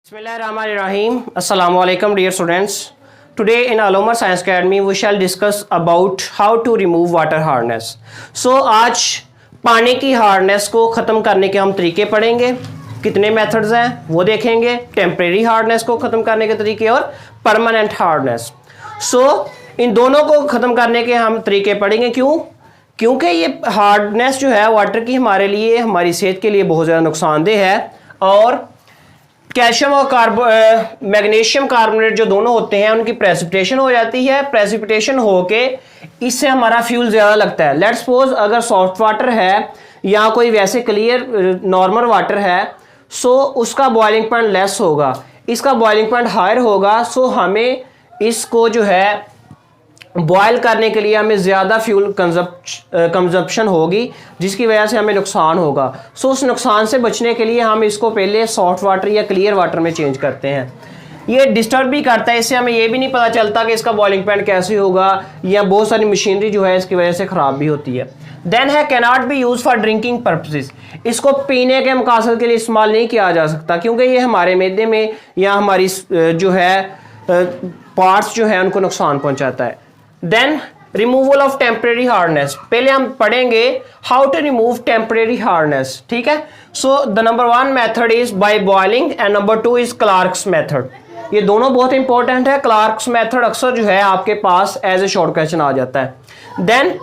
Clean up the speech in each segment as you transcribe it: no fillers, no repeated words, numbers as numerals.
Bismillahirrahmanirrahim. Assalamu alaikum dear students. Today in Alomar Science Academy we shall discuss about how to remove water hardness. So आज पानी की hardness को ख़त्म करने के हम तरीके पढ़ेंगे. कितने मेथड्स हैं वो देखेंगे. टेम्परेरी हार्डनेस को ख़त्म करने के तरीके और परमानेंट हार्डनेस. सो इन दोनों को ख़त्म करने के हम तरीके पढ़ेंगे. क्योंकि ये हार्डनेस जो है वाटर की हमारे लिए, हमारी सेहत के लिए बहुत ज़्यादा नुकसानदेह है. और कैल्शियम और मैग्नीशियम कार्बोनेट जो दोनों होते हैं उनकी प्रेसिपिटेशन हो जाती है. प्रेसिपिटेशन होके इससे हमारा फ्यूल ज़्यादा लगता है. लेट्स सपोज अगर सॉफ्ट वाटर है या कोई वैसे क्लियर नॉर्मल वाटर है, सो उसका बॉइलिंग पॉइंट लेस होगा, इसका बॉइलिंग पॉइंट हायर होगा. सो हमें इसको जो है बॉयल करने के लिए हमें ज़्यादा फ्यूल कंजप्शन होगी, जिसकी वजह से हमें नुकसान होगा. सो उस नुकसान से बचने के लिए हम इसको पहले सॉफ्ट वाटर या क्लियर वाटर में चेंज करते हैं. ये डिस्टर्ब भी करता है, इससे हमें ये भी नहीं पता चलता कि इसका बॉइलिंग पॉइंट कैसे होगा, या बहुत सारी मशीनरी जो है इसकी वजह से ख़राब भी होती है. देन है cannot be use for drinking purposes. इसको पीने के मकासद के लिए इस्तेमाल नहीं किया जा सकता, क्योंकि ये हमारे मैदे में या हमारी जो है पार्ट्स जो है उनको नुकसान पहुँचाता है. Then removal of temporary hardness. पहले हम पढ़ेंगे how to remove temporary hardness. ठीक है. So the number 1 method is by boiling and number 2 is Clark's method. ये दोनों बहुत इंपॉर्टेंट है. क्लार्क्स मेथड अक्सर जो है आपके पास एज ए शॉर्ट क्वेश्चन आ जाता है. देन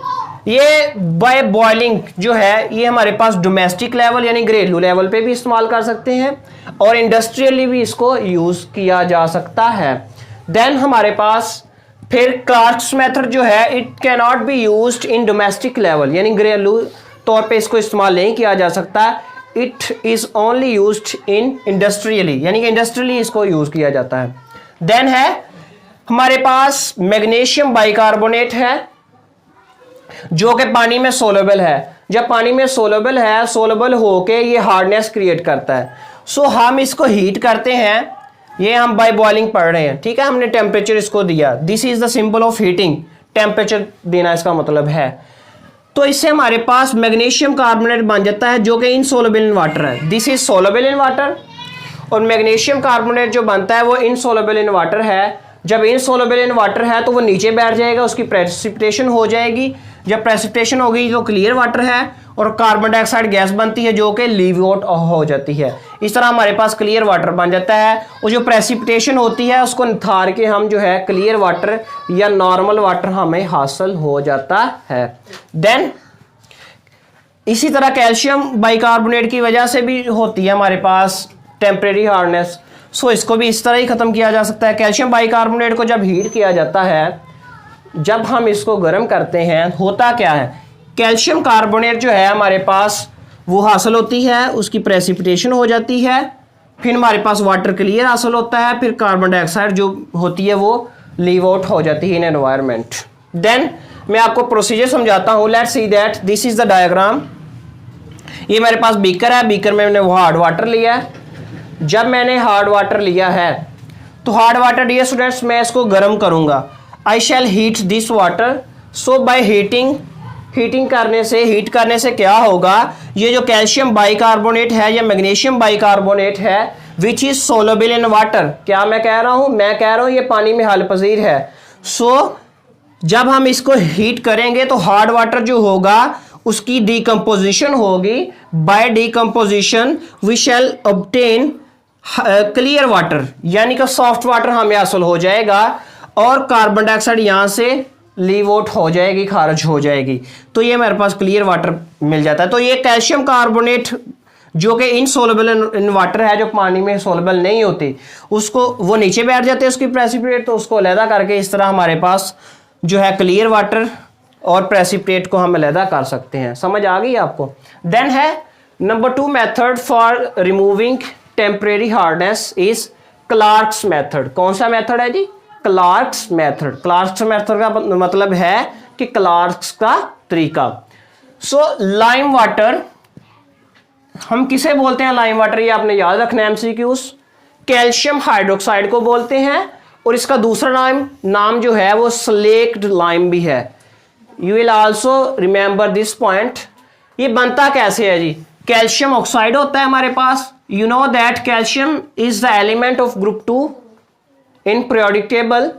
ये बाय बॉइलिंग जो है ये हमारे पास डोमेस्टिक लेवल यानी घरेलू लेवल पे भी इस्तेमाल कर सकते हैं और इंडस्ट्रियली भी इसको यूज किया जा सकता है. देन हमारे पास फिर क्लार्क्स मेथड जो है it can not be used in domestic level, यानी घरेलू तौर पे इसको इस्तेमाल नहीं किया जा सकता. It is only used in industrially, यानी कि इंडस्ट्रियली इसको यूज किया जाता है. देन है हमारे पास मैग्नीशियम बाइकार्बोनेट है जो कि पानी में सोलेबल है. जब पानी में सोलेबल है, सोलेबल होके ये हार्डनेस क्रिएट करता है. सो हम इसको हीट करते हैं. ये हम बाय बॉइलिंग पढ़ रहे हैं. ठीक है. हमने टेम्परेचर इसको दिया. This is the symbol of heating. Temperature देना इसका मतलब है. तो इससे हमारे पास मैग्नीशियम कार्बोनेट बन जाता है जो कि इनसोलेबल इन वाटर है. This is soluble in water. और मैग्नीशियम कार्बोनेट जो बनता है वो इनसोलेबल इन वाटर है. जब इनसोलेबल इन वाटर है तो वो नीचे बैठ जाएगा, उसकी प्रेसिपिटेशन हो जाएगी. जब प्रेसिपिटेशन होगी तो क्लियर वाटर है और कार्बन डाइऑक्साइड गैस बनती है जो कि लीव आउट हो जाती है. इस तरह हमारे पास क्लियर वाटर बन जाता है. और जो प्रेसिपिटेशन होती है उसको निथार के हम जो है क्लियर वाटर या नॉर्मल वाटर हमें हासिल हो जाता है. देन इसी तरह कैल्शियम बाइकार्बोनेट की वजह से भी होती है हमारे पास टेम्परेरी हार्डनेस. सो इसको भी इस तरह ही ख़त्म किया जा सकता है. कैल्शियम बाइकार्बोनेट को जब हीट किया जाता है, जब हम इसको गर्म करते हैं, होता क्या है, कैल्शियम कार्बोनेट जो है हमारे पास वो हासिल होती है, उसकी प्रेसिपिटेशन हो जाती है. फिर हमारे पास वाटर क्लियर हासिल होता है. फिर कार्बन डाइऑक्साइड जो होती है वो लीव आउट हो जाती है इन एनवायरनमेंट. देन मैं आपको प्रोसीजर समझाता हूँ. Let's see that this is the diagram. ये मेरे पास बीकर है. बीकर में मैंने वो हार्ड वाटर लिया है. जब मैंने हार्ड वाटर लिया है तो हार्ड वाटर डियर स्टूडेंट्स मैं इसको गर्म करूंगा. I shall heat this water. So by heat करने से क्या होगा, ये जो कैल्शियम बाइकार्बोनेट है या मैग्नीशियम बाइकार्बोनेट है which is soluble in water. क्या मैं कह रहा हूँ ये पानी में हल पजीर है. सो जब हम इसको हीट करेंगे तो हार्ड वाटर जो होगा उसकी डिकम्पोजिशन होगी. By decomposition we shall obtain clear water, यानी कि सॉफ्ट वाटर हमें हासिल हो जाएगा और कार्बन डाइऑक्साइड यहाँ से लीव आउट हो जाएगी, खारिज हो जाएगी. तो ये मेरे पास क्लियर वाटर मिल जाता है. तो ये कैल्शियम कार्बोनेट जो कि इनसोलेबल इन वाटर है, जो पानी में सोलेबल नहीं होती, उसको वो नीचे बैठ जाते हैं उसकी प्रेसिपिटेट. तो उसको अलहदा करके इस तरह हमारे पास जो है क्लियर वाटर और प्रेसिपिटेट को हम अलहदा कर सकते हैं. समझ आ गई आपको. देन है number 2 method for removing temporary hardness is Clark's method. कौन सा मेथड है जी? Clark's method. क्लार्क्स मेथड का मतलब है कि क्लार्क्स का तरीका. सो लाइम वाटर हम किसे बोलते हैं? लाइम वाटर ये आपने याद रखना है एमसीक्यूज. कैल्शियम हाइड्रोक्साइड को बोलते हैं और इसका दूसरा नाम जो है वो स्लेक्ड लाइम भी है. You will also remember this point. ये बनता कैसे है जी? कैल्शियम ऑक्साइड होता है हमारे पास, You know that calcium is the element of group 2 in periodic table.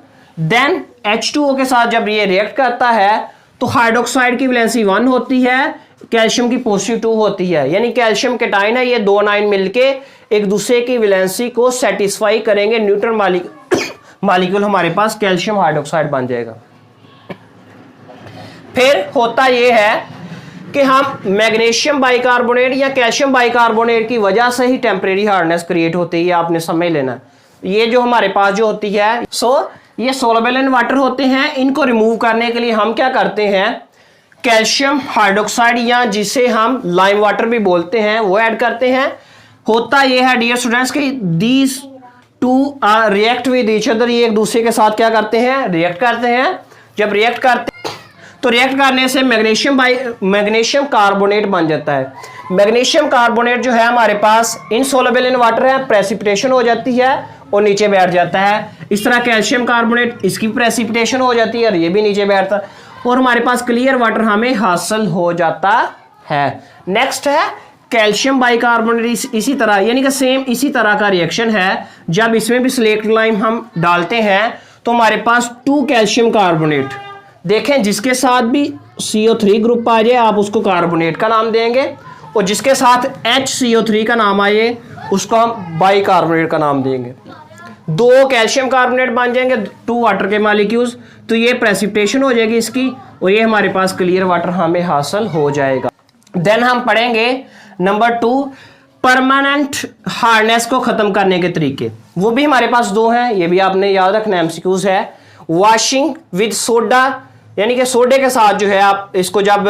Then H2O के साथ जब ये रिएक्ट करता है तो हाइड्रोक्साइड की वैलेंसी 1 होती है, कैल्शियम की पॉजिटिव 2 होती है, यानी कैल्शियम केटाइन है, ये दो आयन मिलके एक दूसरे की वैलेंसी को सेटिस्फाई करेंगे, न्यूट्रल मॉलिक्यूल हमारे पास कैल्शियम हाइड्रोक्साइड बन जाएगा। फिर होता ये है कि हम मैग्नीशियम बाइकार्बोनेट या कैल्शियम बाइकार्बोनेट की वजह से ही टेम्परेरी हार्डनेस क्रिएट होती है, ये आपने समझ लेना। ये जो हमारे पास जो होती है ये सोलबल इन वाटर होते हैं, इनको रिमूव करने के लिए हम क्या करते हैं, कैल्शियम हाइड्रोक्साइड या जिसे हम लाइम वाटर भी बोलते हैं वो ऐड करते हैं। होता ये है डियर स्टूडेंट्स कि these two react with each other, ये एक दूसरे के साथ क्या करते हैं, रिएक्ट करते हैं। जब रिएक्ट करते तो रिएक्ट करने से मैग्नीशियम कार्बोनेट बन जाता है। मैग्नीशियम कार्बोनेट जो है हमारे पास इनसोल्युबल इन वाटर है, प्रेसिपिटेशन हो जाती है और नीचे बैठ जाता है। इस तरह कैल्शियम कार्बोनेट, इसकी प्रेसिपिटेशन हो जाती है और ये भी नीचे बैठता है और हमारे पास क्लियर वाटर हमें हासिल हो जाता है। नेक्स्ट है कैल्शियम बाइकार्बोनेट, इसी तरह यानी कि सेम इसी तरह का रिएक्शन है। जब इसमें भी सिलेक्ट लाइम हम डालते हैं तो हमारे पास 2 कैल्शियम कार्बोनेट, देखें जिसके साथ भी CO3 ग्रुप आ जाए आप उसको कार्बोनेट का नाम देंगे और जिसके साथ HCO3 का नाम आए उसको हम बाइकार्बोनेट का नाम देंगे। 2 कैल्शियम कार्बोनेट बन जाएंगे, 2 वाटर के मॉलिक्यूल्स, तो ये प्रेसिपिटेशन हो जाएगी इसकी और ये हमारे पास क्लियर वाटर हमें हासिल हो जाएगा। देन हम पढ़ेंगे नंबर 2 परमानेंट हार्डनेस को खत्म करने के तरीके, वो भी हमारे पास 2 हैं, ये भी आपने याद रखना, MCQs है। वॉशिंग विद सोडा, यानी कि सोडे के साथ जो है आप इसको जब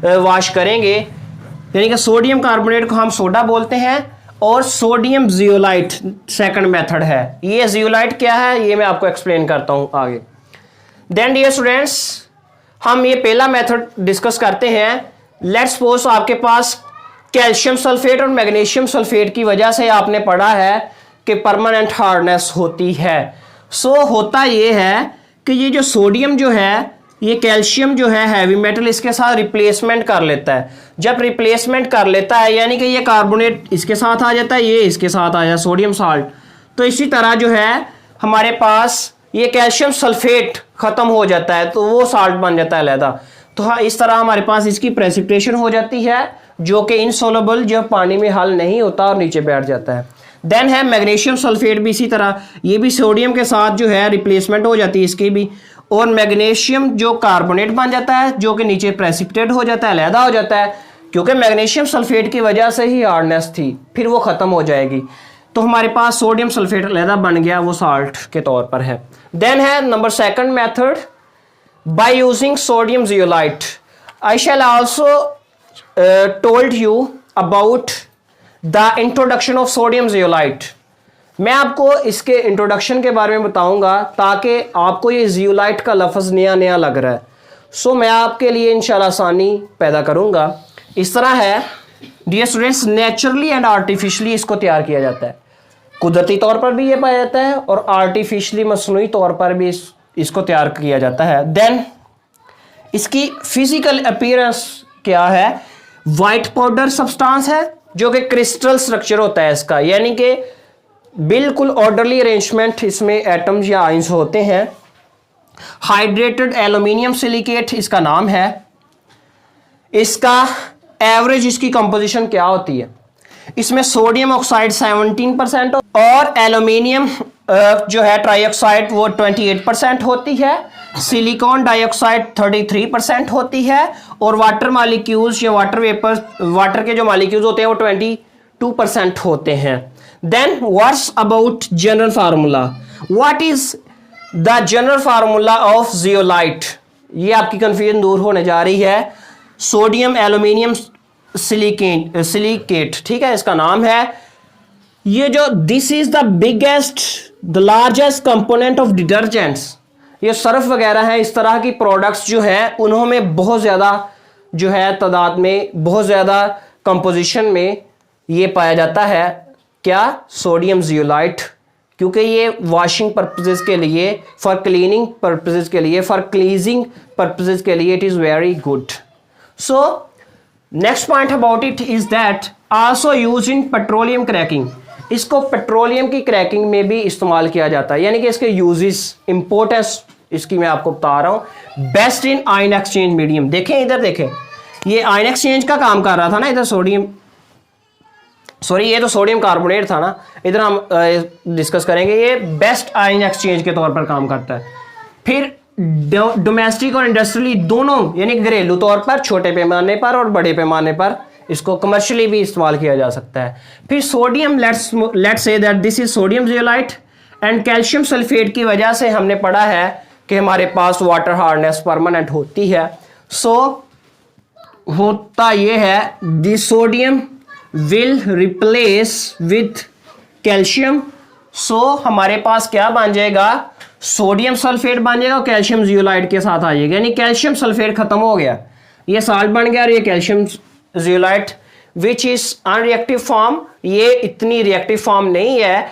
वॉश करेंगे, यानी कि सोडियम कार्बोनेट को हम सोडा बोलते हैं, और सोडियम जियोलाइट सेकंड मेथड है। ये जियोलाइट क्या है ये मैं आपको एक्सप्लेन करता हूं आगे। देन डियर स्टूडेंट्स हम ये पहला मेथड डिस्कस करते हैं। लेट्स सपोज आपके पास कैल्शियम सल्फेट और मैग्नीशियम सल्फेट की वजह से आपने पढ़ा है कि परमानेंट हार्डनेस होती है। होता ये है कि ये जो सोडियम जो है, ये कैल्शियम जो है हैवी मेटल, इसके साथ रिप्लेसमेंट कर लेता है। जब रिप्लेसमेंट कर लेता है यानी कि ये कार्बोनेट इसके साथ आ जाता है, ये इसके साथ आ जाता है सोडियम साल्ट, तो इसी तरह जो है हमारे पास ये कैल्शियम सल्फेट खत्म हो जाता है तो वो साल्ट बन जाता है अलहदा। तो हाँ, इस तरह हमारे पास इसकी प्रेसिपिटेशन हो जाती है जो कि इनसोल्युबल, जो पानी में हल नहीं होता और नीचे बैठ जाता है। देन है मैग्नीशियम सल्फेट भी इसी तरह, ये भी सोडियम के साथ जो है रिप्लेसमेंट हो जाती है इसकी भी, और मैग्नीशियम जो कार्बोनेट बन जाता है जो कि नीचे प्रेसिपिटेट हो जाता है, अलहदा हो जाता है, क्योंकि मैग्नीशियम सल्फेट की वजह से ही हार्डनेस थी, फिर वो खत्म हो जाएगी। तो हमारे पास सोडियम सल्फेट अलहदा बन गया, वो साल्ट के तौर पर है। देन है number 2 method by using sodium zeolite. I shell also told you about the introduction of sodium zeolite. मैं आपको इसके इंट्रोडक्शन के बारे में बताऊंगा ताकि आपको ये जियोलाइट का लफ्ज़ नया नया लग रहा है। मैं आपके लिए इंशाल्लाह आसानी पैदा करूंगा। इस तरह है dear students, naturally and artificially इसको तैयार किया जाता है। कुदरती तौर पर भी ये पाया जाता है और आर्टिफिशियली मसनूई तौर पर भी इसको तैयार किया जाता है। देन इसकी फिजिकल अपीयरेंस क्या है, वाइट पाउडर सब्सटेंस है जो कि क्रिस्टल स्ट्रक्चर होता है इसका, यानी कि बिल्कुल ऑर्डरली अरेंजमेंट इसमें एटम्स या आयंस होते हैं। हाइड्रेटेड एल्यूमिनियम सिलिकेट इसका नाम है। इसका एवरेज इसकी कंपोजिशन क्या होती है, इसमें सोडियम ऑक्साइड 17% और एल्यूमिनियम जो है ट्राईऑक्साइड वो 28% होती है, सिलिकॉन डाइऑक्साइड 33% होती है, और वाटर मॉलिक्यूल्स या वाटर वेपर, वाटर के जो मॉलिक्यूल्स होते हैं वो 22% होते हैं। Then what's about general formula, what is the general formula of zeolite, ये आपकी कंफ्यूजन दूर होने जा रही है। सोडियम एल्यूमिनियम सिलिकेट, ठीक है, इसका नाम है। ये जो this is the biggest the largest component of detergents, ये सर्फ वगैरह है, इस तरह की प्रोडक्ट्स जो है उन्होंने बहुत ज़्यादा जो है तादाद में, बहुत ज़्यादा कंपोजिशन में ये पाया जाता है। क्या, सोडियम जियोलाइट, क्योंकि ये वॉशिंग पर्पसेस के लिए, फॉर क्लीनिंग पर्पसेस के लिए, फॉर क्लीजिंग पर्पसेस के लिए it is very good. Next point about it is that also use in petroleum cracking. इसको पेट्रोलियम की क्रैकिंग में भी इस्तेमाल किया जाता है, यानी कि इसके यूजेस इंपॉर्टेंस इसकी मैं आपको बता रहा हूँ। Best in ion exchange medium, देखें इधर देखें, ये आयन एक्सचेंज का काम कर रहा था ना, इधर सोडियम, सॉरी ये तो सोडियम कार्बोनेट था ना, इधर हम डिस्कस करेंगे। ये बेस्ट आयन एक्सचेंज के तौर पर काम करता है। फिर डोमेस्टिक और इंडस्ट्रियली दोनों, यानी घरेलू तौर पर, छोटे पैमाने पर और बड़े पैमाने पर इसको कमर्शियली भी इस्तेमाल किया जा सकता है। फिर sodium, let's say that this is sodium zeolite and calcium sulphate की वजह से हमने पढ़ा है कि हमारे पास वाटर हार्डनेस परमानेंट होती है। सो होता ये है, this sodium will replace with calcium. So हमारे पास क्या बन जाएगा, सोडियम सल्फेट बन जाएगा और कैल्शियम जियोलाइट के साथ आ जाएगा, यानी कैल्शियम सल्फेट खत्म हो गया, ये साल्ट बन गया और ये calcium zeolite which is unreactive form. ये इतनी रिएक्टिव फॉर्म नहीं है,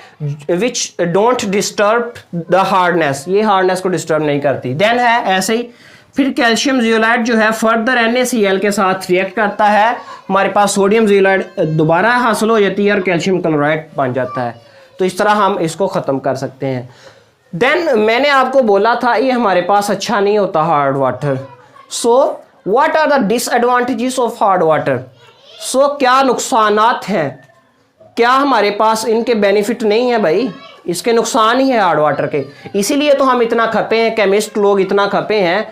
which don't disturb the hardness, ये हार्डनेस को डिस्टर्ब नहीं करती। देन है ऐसे ही, फिर कैल्शियम जियोलाइट जो है फर्दर NaCl के साथ रिएक्ट करता है, हमारे पास सोडियम जियोलाइट दोबारा हासिल हो जाती है और कैल्शियम क्लोराइड बन जाता है। तो इस तरह हम इसको ख़त्म कर सकते हैं। देन मैंने आपको बोला था ये हमारे पास अच्छा नहीं होता hard water. So what are the disadvantages of hard water. So क्या नुकसानात हैं, क्या हमारे पास इनके बेनिफिट नहीं है भाई, इसके नुकसान ही है हार्ड वाटर के। इसीलिए तो हम इतना खपे हैं, केमिस्ट लोग इतना खपे हैं,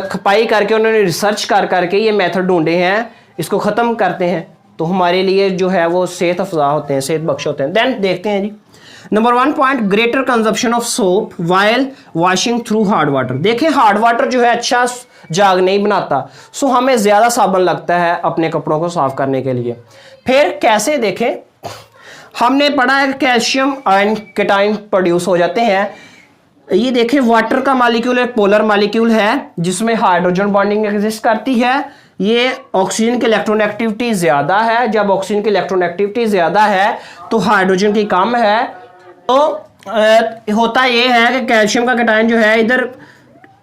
खपाई करके उन्होंने रिसर्च कर करके ये मेथड ढूंढे हैं, इसको ख़त्म करते हैं तो हमारे लिए जो है वो सेहत अफजा होते हैं, सेहत बख्श होते हैं। देन देखते हैं जी, number 1 point, greater consumption of soap while washing through hard water. देखें हार्ड वाटर जो है अच्छा जाग नहीं बनाता, सो हमें ज़्यादा साबुन लगता है अपने कपड़ों को साफ करने के लिए। फिर कैसे, देखें हमने पढ़ा है कैल्शियम आयन केटाइन प्रोड्यूस हो जाते हैं। ये देखें वाटर का मॉलिक्यूल एक पोलर मॉलिक्यूल है जिसमें हाइड्रोजन बॉन्डिंग एग्जिस्ट करती है। ये ऑक्सीजन की इलेक्ट्रोनेगेटिविटी ज़्यादा है, जब ऑक्सीजन की इलेक्ट्रोनेगेटिविटी ज़्यादा है तो हाइड्रोजन की कम है। तो होता ये है कि कैल्शियम का केटाइन जो है इधर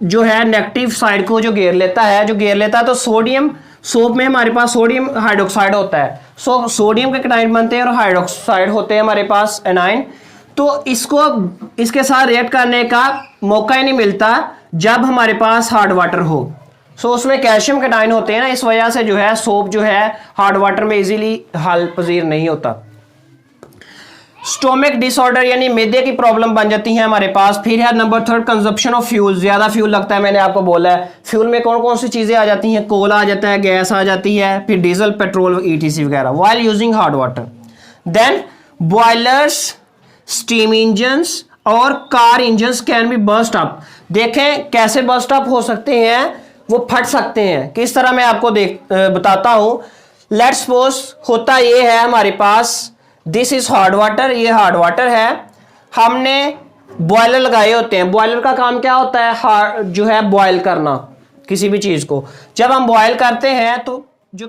जो है नेगेटिव साइड को जो घेर लेता है, तो सोडियम, सोप में हमारे पास सोडियम हाइड्रोक्साइड होता है, सो सोडियम के केटाइन बनते हैं और हाइड्रोक्साइड होते हैं हमारे पास एनाइन। तो इसको इसके साथ रिएक्ट करने का मौका ही नहीं मिलता जब हमारे पास हार्ड वाटर हो। सो उसमें कैल्शियम केटाइन होते हैं ना, इस वजह से जो है सोप जो है हार्ड वाटर में इजीली हल पजीर नहीं होता। स्टोमिक डिसऑर्डर यानी मैदे की प्रॉब्लम बन जाती है हमारे पास। फिर है नंबर 3 कंजप्शन ऑफ फ्यूल, ज़्यादा फ्यूल लगता है, मैंने आपको बोला है। फ्यूल में कौन कौन सी चीज़ें आ जाती हैं, कोला आ जाता है, गैस आ जाती है, फिर डीजल, पेट्रोल, ETC वगैरह while using hard water. Then boilers, steam engines और car engines can be burst up. देखें कैसे बर्स्ट अप हो सकते हैं, वो फट सकते हैं, किस तरह मैं आपको बताता हूँ। लेट्स सपोज होता ये है हमारे पास, दिस इज हार्ड वाटर, ये हार्ड वाटर है, हमने बॉयलर लगाए होते हैं। बॉयलर का काम क्या होता है, जो है बॉयल करना किसी भी चीज़ को। जब हम बॉयल करते हैं तो जो